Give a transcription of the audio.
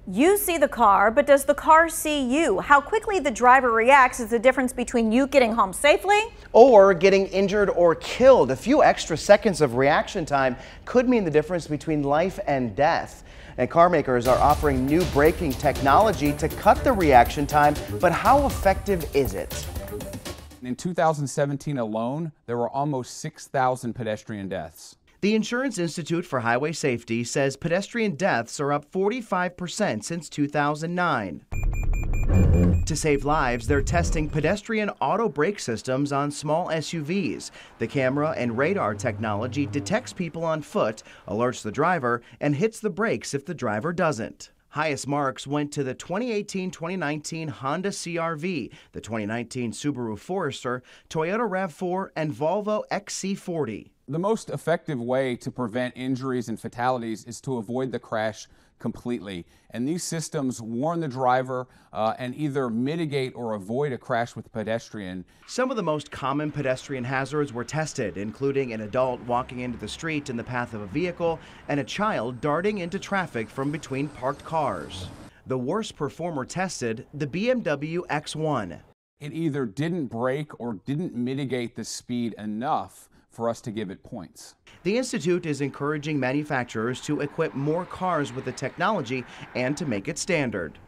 You see the car, but does the car see you? How quickly the driver reacts is the difference between you getting home safely or getting injured or killed. A few extra seconds of reaction time could mean the difference between life and death. And car makers are offering new braking technology to cut the reaction time, but how effective is it? In 2017 alone, there were almost 6,000 pedestrian deaths. The Insurance Institute for Highway Safety says pedestrian deaths are up 45% since 2009. To save lives, they're testing pedestrian auto brake systems on small SUVs. The camera and radar technology detects people on foot, alerts the driver, and hits the brakes if the driver doesn't. Highest marks went to the 2018-2019 Honda CR-V, the 2019 Subaru Forester, Toyota RAV4, and Volvo XC40. The most effective way to prevent injuries and fatalities is to avoid the crash completely. And these systems warn the driver and either mitigate or avoid a crash with a pedestrian. Some of the most common pedestrian hazards were tested, including an adult walking into the street in the path of a vehicle and a child darting into traffic from between parked cars. The worst performer tested, the BMW X1. It either didn't brake or didn't mitigate the speed enough for us to give it points. The Institute is encouraging manufacturers to equip more cars with the technology and to make it standard.